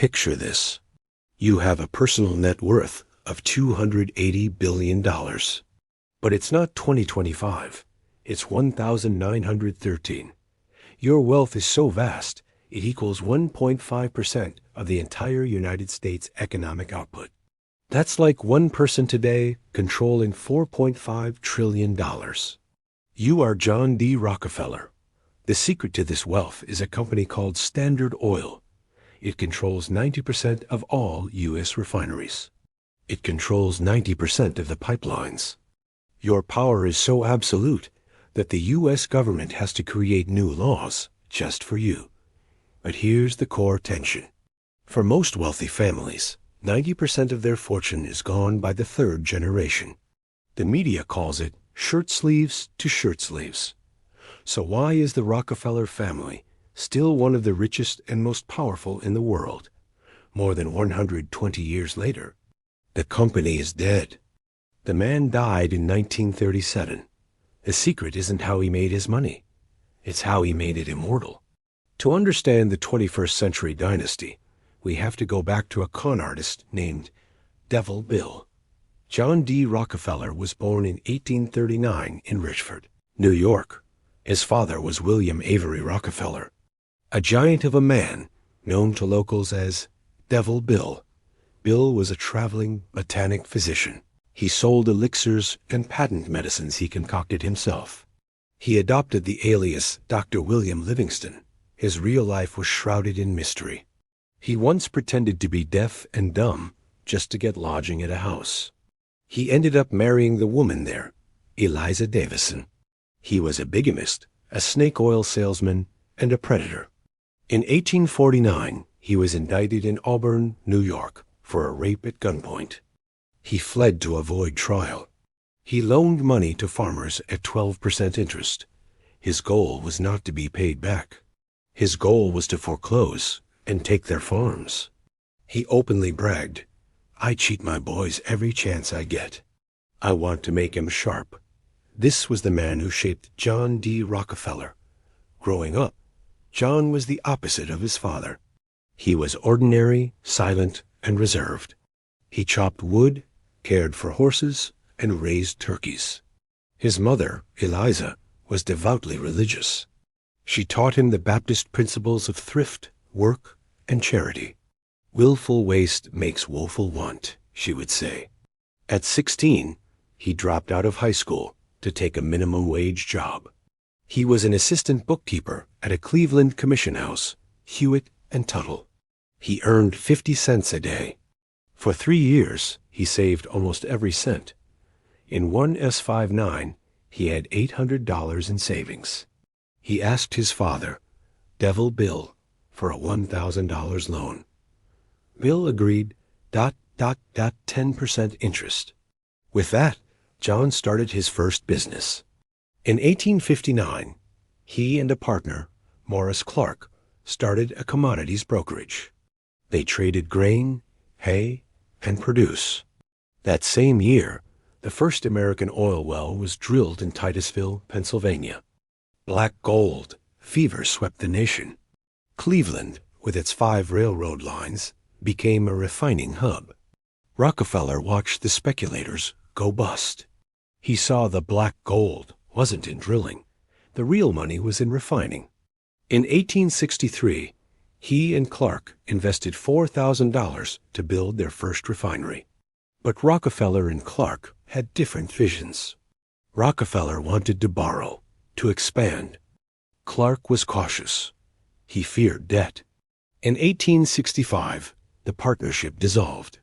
Picture this. You have a personal net worth of $280 billion. But it's not 2025. It's 1913. Your wealth is so vast, it equals 1.5% of the entire United States economic output. That's like one person today controlling $4.5 trillion. You are John D. Rockefeller. The secret to this wealth is a company called Standard Oil. It controls 90% of all U.S. refineries. It controls 90% of the pipelines. Your power is so absolute that the U.S. government has to create new laws just for you. But here's the core tension. For most wealthy families, 90% of their fortune is gone by the third generation. The media calls it shirt sleeves to shirt sleeves. So why is the Rockefeller family still one of the richest and most powerful in the world? More than 120 years later, the company is dead. The man died in 1937. The secret isn't how he made his money. It's how he made it immortal. To understand the 21st century dynasty, we have to go back to a con artist named Devil Bill. John D. Rockefeller was born in 1839 in Richford, New York. His father was William Avery Rockefeller, a giant of a man known to locals as Devil Bill. Bill was a traveling botanic physician. He sold elixirs and patent medicines he concocted himself. He adopted the alias Dr. William Livingston. His real life was shrouded in mystery. He once pretended to be deaf and dumb just to get lodging at a house. He ended up marrying the woman there, Eliza Davison. He was a bigamist, a snake oil salesman, and a predator. In 1849, he was indicted in Auburn, New York, for a rape at gunpoint. He fled to avoid trial. He loaned money to farmers at 12% interest. His goal was not to be paid back. His goal was to foreclose and take their farms. He openly bragged, "I cheat my boys every chance I get. I want to make him sharp." This was the man who shaped John D. Rockefeller. Growing up, John was the opposite of his father. He was ordinary, silent, and reserved. He chopped wood, cared for horses, and raised turkeys. His mother, Eliza, was devoutly religious. She taught him the Baptist principles of thrift, work, and charity. "Willful waste makes woeful want," she would say. At 16, he dropped out of high school to take a minimum wage job. He was an assistant bookkeeper at a Cleveland commission house, Hewitt and Tuttle. He earned 50 cents a day. For 3 years, he saved almost every cent. In one S59, he had $800 in savings. He asked his father, Devil Bill, for a $1,000 loan. Bill agreed, 10% interest. With that, John started his first business. In 1859, he and a partner, Morris Clark, started a commodities brokerage. They traded grain, hay, and produce. That same year, the first American oil well was drilled in Titusville, Pennsylvania. Black gold, fever swept the nation. Cleveland, with its 5 railroad lines, became a refining hub. Rockefeller watched the speculators go bust. He saw the black gold wasn't in drilling. The real money was in refining. In 1863, he and Clark invested $4,000 to build their first refinery. But Rockefeller and Clark had different visions. Rockefeller wanted to borrow, to expand. Clark was cautious. He feared debt. In 1865, the partnership dissolved.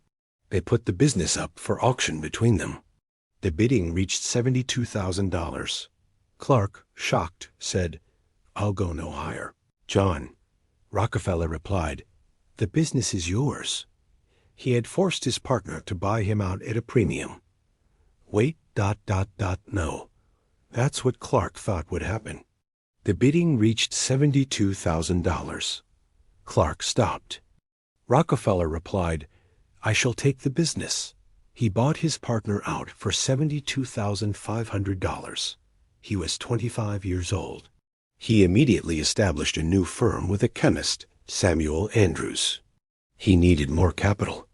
They put the business up for auction between them. The bidding reached $72,000. Clark, shocked, said, "I'll go no higher." "John," Rockefeller replied, "the business is yours." He had forced his partner to buy him out at a premium. Wait, no. That's what Clark thought would happen. The bidding reached $72,000. Clark stopped. Rockefeller replied, "I shall take the business." He bought his partner out for $72,500. He was 25 years old. He immediately established a new firm with a chemist, Samuel Andrews. He needed more capital.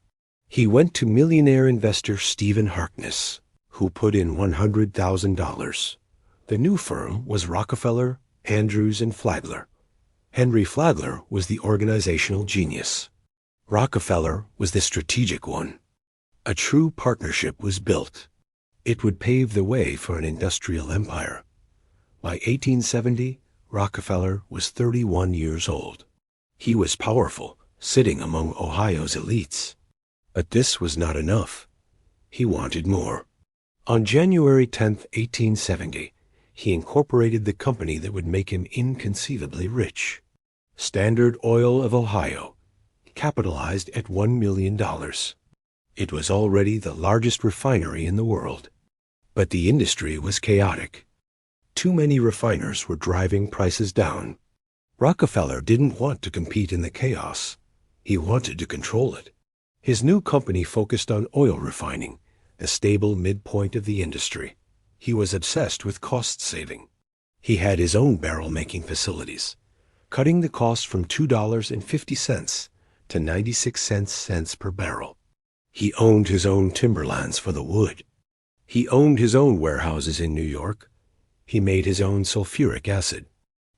He went to millionaire investor Stephen Harkness, who put in $100,000. The new firm was Rockefeller, Andrews, and Flagler. Henry Flagler was the organizational genius. Rockefeller was the strategic one. A true partnership was built. It would pave the way for an industrial empire. By 1870, Rockefeller was 31 years old. He was powerful, sitting among Ohio's elites. But this was not enough. He wanted more. On January 10, 1870, he incorporated the company that would make him inconceivably rich. Standard Oil of Ohio, capitalized at $1 million. It was already the largest refinery in the world. But the industry was chaotic. Too many refiners were driving prices down. Rockefeller didn't want to compete in the chaos. He wanted to control it. His new company focused on oil refining, a stable midpoint of the industry. He was obsessed with cost saving. He had his own barrel-making facilities, cutting the cost from $2.50 to 96 cents per barrel. He owned his own timberlands for the wood. He owned his own warehouses in New York. He made his own sulfuric acid.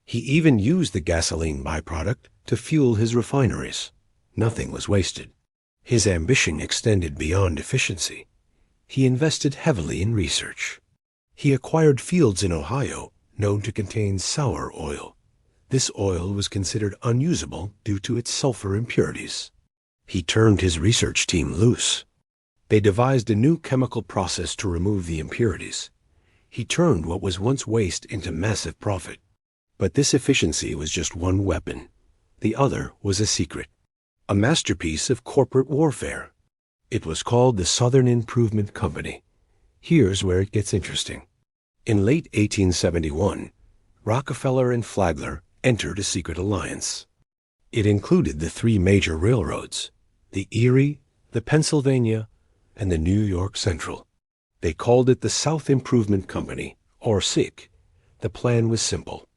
He even used the gasoline byproduct to fuel his refineries. Nothing was wasted. His ambition extended beyond efficiency. He invested heavily in research. He acquired fields in Ohio known to contain sour oil. This oil was considered unusable due to its sulfur impurities. He turned his research team loose. They devised a new chemical process to remove the impurities. He turned what was once waste into massive profit. But this efficiency was just one weapon. The other was a secret, a masterpiece of corporate warfare. It was called the Southern Improvement Company. Here's where it gets interesting. In late 1871, Rockefeller and Flagler entered a secret alliance. It included the three major railroads, the Erie, the Pennsylvania, and the New York Central. They called it the South Improvement Company, or SIC. The plan was simple.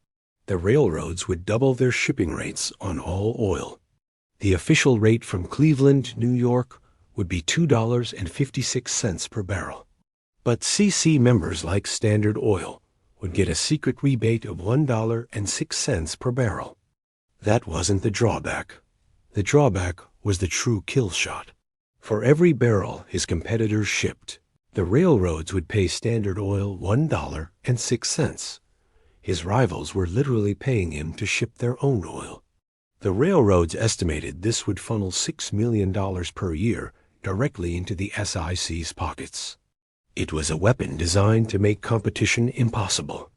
The railroads would double their shipping rates on all oil. The official rate from Cleveland, New York, would be $2.56 per barrel. But CC members like Standard Oil would get a secret rebate of $1.06 per barrel. That wasn't the drawback. The drawback was the true kill shot. For every barrel his competitors shipped, the railroads would pay Standard Oil $1.06. His rivals were literally paying him to ship their own oil. The railroads estimated this would funnel $6 million per year directly into the SIC's pockets. It was a weapon designed to make competition impossible.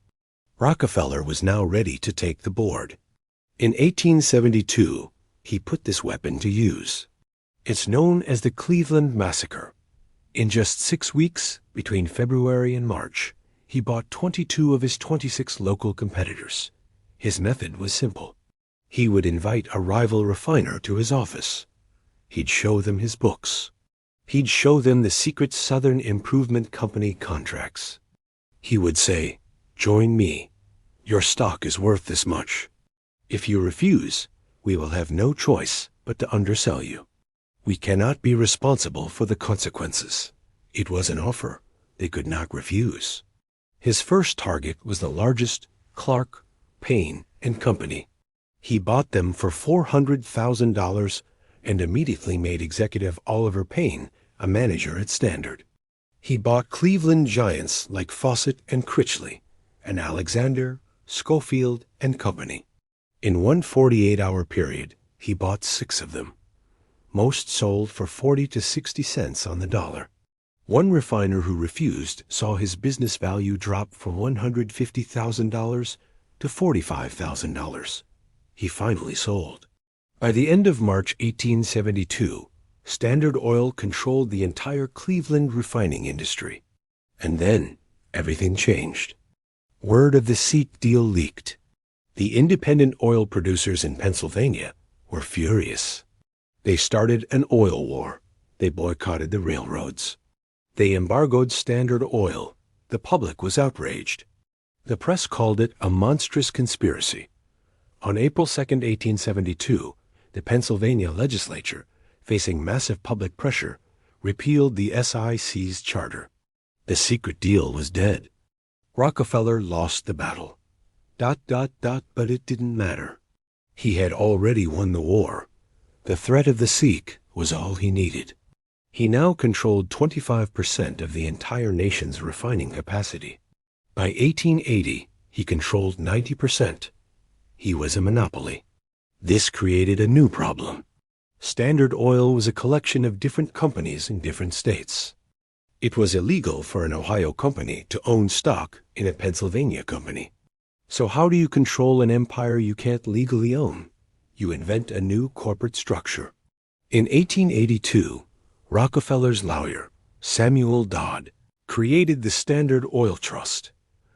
Rockefeller was now ready to take the board. In 1872, he put this weapon to use. It's known as the Cleveland Massacre. In just 6 weeks, between February and March, he bought 22 of his 26 local competitors. His method was simple. He would invite a rival refiner to his office. He'd show them his books. He'd show them the secret Southern Improvement Company contracts. He would say, "Join me. Your stock is worth this much. If you refuse, we will have no choice but to undersell you. We cannot be responsible for the consequences." It was an offer they could not refuse. His first target was the largest, Clark, Payne and Company. He bought them for $400,000 and immediately made executive Oliver Payne a manager at Standard. He bought Cleveland giants like Fawcett and Critchley, and Alexander, Schofield and Company. In one 48-hour period, he bought 6 of them. Most sold for 40 to 60 cents on the dollar. One refiner who refused saw his business value drop from $150,000 to $45,000. He finally sold. By the end of March 1872, Standard Oil controlled the entire Cleveland refining industry. And then everything changed. Word of the SIC deal leaked. The independent oil producers in Pennsylvania were furious. They started an oil war. They boycotted the railroads. They embargoed Standard Oil. The public was outraged. The press called it a monstrous conspiracy. On April 2, 1872, the Pennsylvania legislature facing massive public pressure, repealed the SIC's charter. The secret deal was dead. Rockefeller lost the battle. But it didn't matter. He had already won the war. The threat of the Sikh was all he needed. He now controlled 25% of the entire nation's refining capacity. By 1880, he controlled 90%. He was a monopoly. This created a new problem. Standard Oil was a collection of different companies in different states. It was illegal for an Ohio company to own stock in a Pennsylvania company. So how do you control an empire you can't legally own? You invent a new corporate structure. In 1882, Rockefeller's lawyer, Samuel Dodd, created the Standard Oil Trust.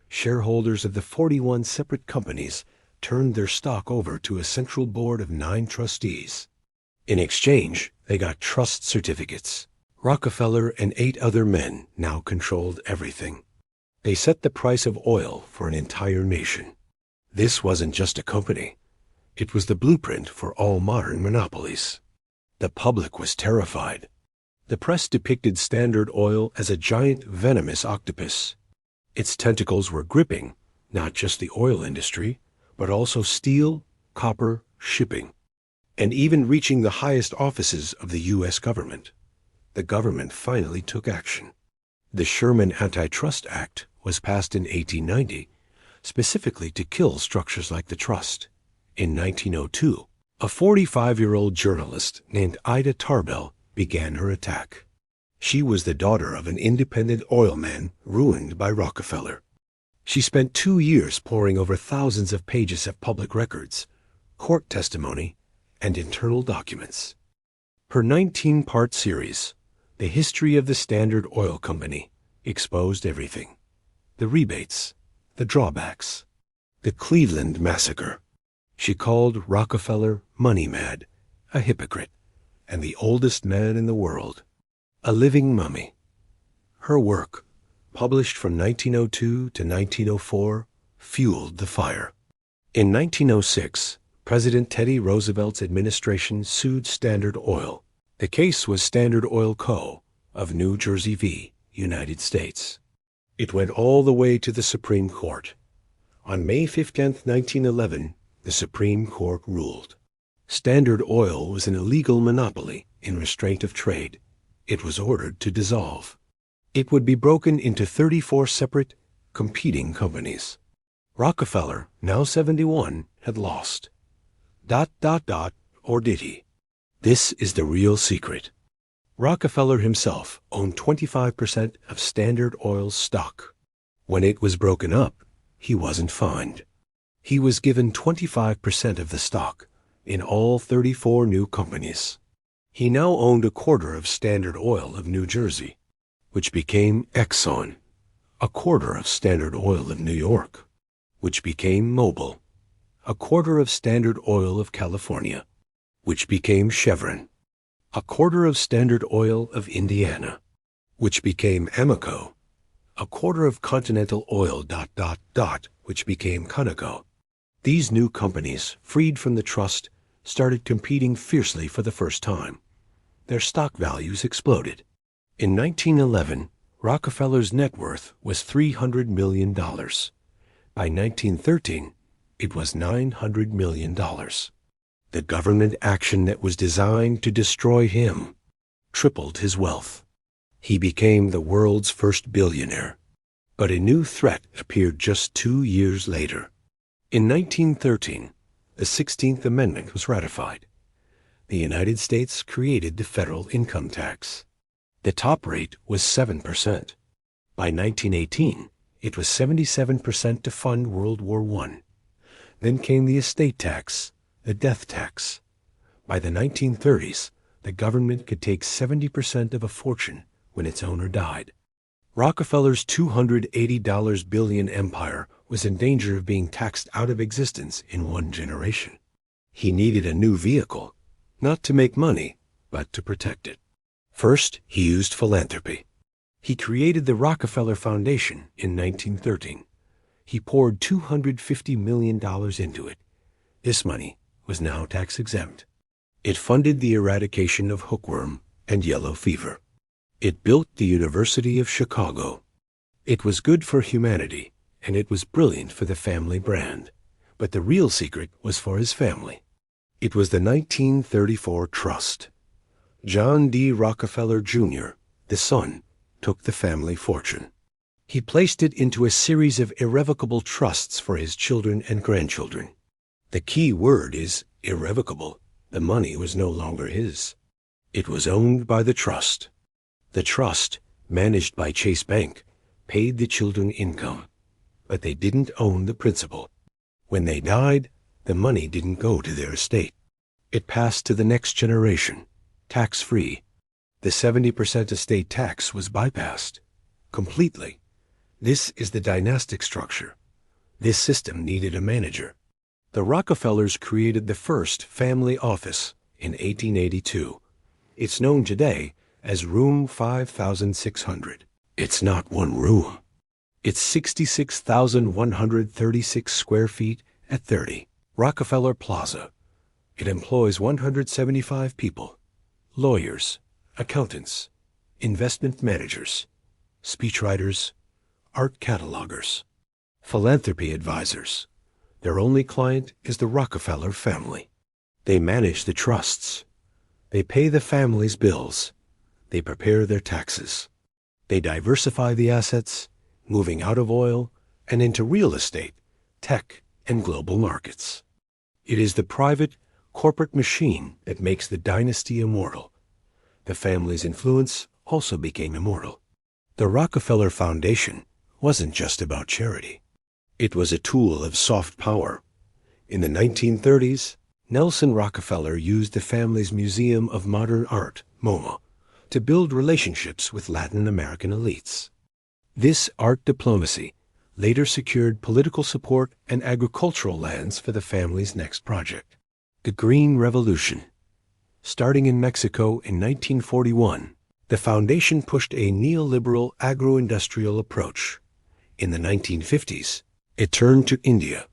Shareholders of the 41 separate companies turned their stock over to a central board of 9 trustees. In exchange, they got trust certificates. Rockefeller and 8 other men now controlled everything. They set the price of oil for an entire nation. This wasn't just a company. It was the blueprint for all modern monopolies. The public was terrified. The press depicted Standard Oil as a giant venomous octopus. Its tentacles were gripping not just the oil industry, but also steel, copper, shipping, and even reaching the highest offices of the U.S. government. The government finally took action. The Sherman Antitrust Act was passed in 1890, specifically to kill structures like the trust. In 1902, a 45-year-old journalist named Ida Tarbell began her attack. She was the daughter of an independent oilman ruined by Rockefeller. She spent 2 years poring over thousands of pages of public records, court testimony, and internal documents. Her 19-part series, The History of the Standard Oil Company, exposed everything. The rebates, the drawbacks, the Cleveland massacre. She called Rockefeller money mad, a hypocrite, and the oldest man in the world, a living mummy. Her work, published from 1902 to 1904, fueled the fire. In 1906, President Teddy Roosevelt's administration sued Standard Oil. The case was Standard Oil Co. of New Jersey v. United States. It went all the way to the Supreme Court. On May 15, 1911, the Supreme Court ruled. Standard Oil was an illegal monopoly in restraint of trade. It was ordered to dissolve. It would be broken into 34 separate, competing companies. Rockefeller, now 71, had lost. Or did he? This is the real secret. Rockefeller himself owned 25% of Standard Oil's stock. When it was broken up, he wasn't fined. He was given 25% of the stock in all 34 new companies. He now owned a quarter of Standard Oil of New Jersey, which became Exxon, a quarter of Standard Oil of New York, which became Mobil, a quarter of Standard Oil of California, which became Chevron, a quarter of Standard Oil of Indiana, which became Amoco, a quarter of Continental Oil... which became Conoco. These new companies, freed from the trust, started competing fiercely for the first time. Their stock values exploded. In 1911, Rockefeller's net worth was $300 million. By 1913, it was $900 million. The government action that was designed to destroy him tripled his wealth. He became the world's first billionaire. But a new threat appeared just 2 years later. In 1913, the 16th Amendment was ratified. The United States created the federal income tax. The top rate was 7%. By 1918, it was 77% to fund World War I. Then came the estate tax, the death tax. By the 1930s, the government could take 70% of a fortune when its owner died. Rockefeller's $280 billion empire was in danger of being taxed out of existence in 1 generation. He needed a new vehicle, not to make money, but to protect it. First, he used philanthropy. He created the Rockefeller Foundation in 1913. He poured $250 million into it. This money was now tax-exempt. It funded the eradication of hookworm and yellow fever. It built the University of Chicago. It was good for humanity, and it was brilliant for the family brand. But the real secret was for his family. It was the 1934 trust. John D. Rockefeller, Jr., the son, took the family fortune. He placed it into a series of irrevocable trusts for his children and grandchildren. The key word is irrevocable. The money was no longer his. It was owned by the trust. The trust, managed by Chase Bank, paid the children income, but they didn't own the principal. When they died, the money didn't go to their estate. It passed to the next generation, tax-free. The 70% estate tax was bypassed completely. This is the dynastic structure. This system needed a manager. The Rockefellers created the first family office in 1882. It's known today as Room 5600. It's not one room. It's 66,136 square feet at 30 Rockefeller Plaza. It employs 175 people, lawyers, accountants, investment managers, speechwriters, art catalogers, philanthropy advisors. Their only client is the Rockefeller family. They manage the trusts. They pay the family's bills. They prepare their taxes. They diversify the assets, moving out of oil and into real estate, tech, and global markets. It is the private, corporate machine that makes the dynasty immortal. The family's influence also became immortal. The Rockefeller Foundation wasn't just about charity. It was a tool of soft power. In the 1930s, Nelson Rockefeller used the family's Museum of Modern Art, MoMA, to build relationships with Latin American elites. This art diplomacy later secured political support and agricultural lands for the family's next project, the Green Revolution. Starting in Mexico in 1941, the foundation pushed a neoliberal agro-industrial approach. In the 1950s, it turned to India,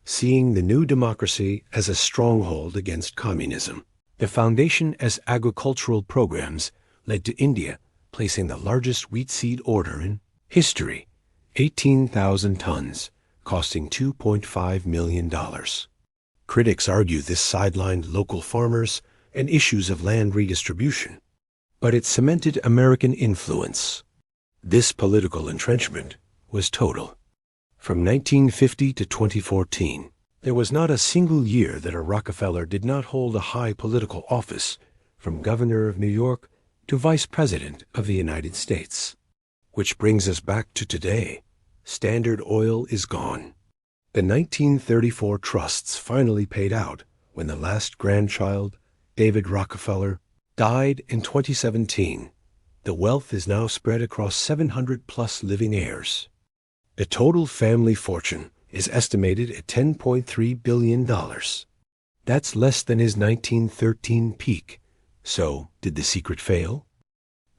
seeing the new democracy as a stronghold against communism. The foundation as agricultural programs led to India placing the largest wheat seed order in history, 18,000 tons, costing $2.5 million. Critics argue this sidelined local farmers and issues of land redistribution, but it cemented American influence. This political entrenchment was total. From 1950 to 2014, there was not a single year that a Rockefeller did not hold a high political office, from governor of New York to vice president of the United States. Which brings us back to today. Standard Oil is gone. The 1934 trusts finally paid out when the last grandchild, David Rockefeller, died in 2017. The wealth is now spread across 700-plus living heirs. The total family fortune is estimated at $10.3 billion. That's less than his 1913 peak. So, did the secret fail?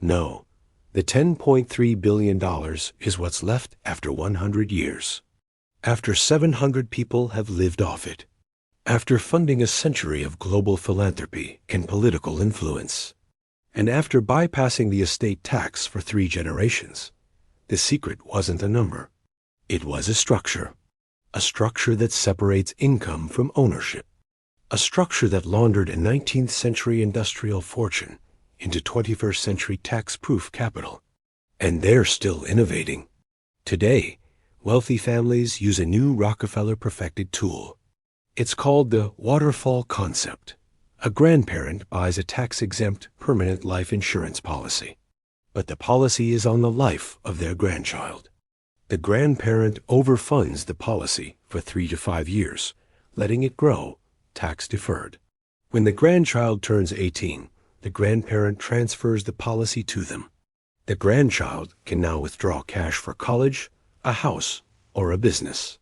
No. The $10.3 billion is what's left after 100 years. After 700 people have lived off it. After funding a century of global philanthropy and political influence. And after bypassing the estate tax for 3 generations. The secret wasn't a number. It was a structure that separates income from ownership, a structure that laundered a 19th century industrial fortune into 21st century tax-proof capital. And they're still innovating. Today, wealthy families use a new Rockefeller-perfected tool. It's called the waterfall concept. A grandparent buys a tax-exempt permanent life insurance policy, but the policy is on the life of their grandchild. The grandparent overfunds the policy for 3 to 5 years, letting it grow, tax-deferred. When the grandchild turns 18, the grandparent transfers the policy to them. The grandchild can now withdraw cash for college, a house, or a business.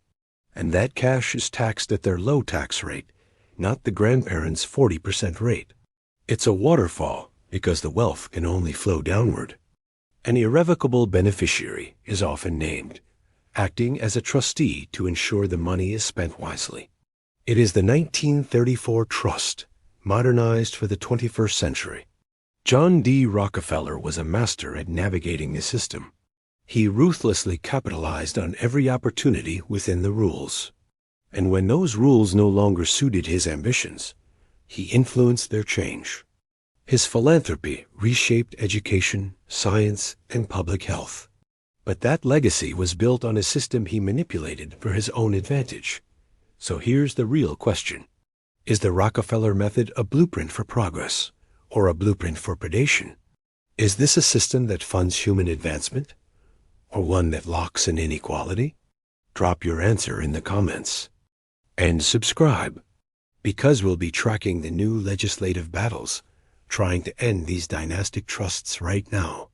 And that cash is taxed at their low tax rate, not the grandparent's 40% rate. It's a waterfall because the wealth can only flow downward. An irrevocable beneficiary is often named, acting as a trustee to ensure the money is spent wisely. It is the 1934 trust, modernized for the 21st century. John D. Rockefeller was a master at navigating the system. He ruthlessly capitalized on every opportunity within the rules. And when those rules no longer suited his ambitions, he influenced their change. His philanthropy reshaped education, science, and public health. But that legacy was built on a system he manipulated for his own advantage. So here's the real question. Is the Rockefeller method a blueprint for progress or a blueprint for predation? Is this a system that funds human advancement or one that locks in inequality? Drop your answer in the comments. And subscribe, because we'll be tracking the new legislative battles, trying to end these dynastic trusts right now.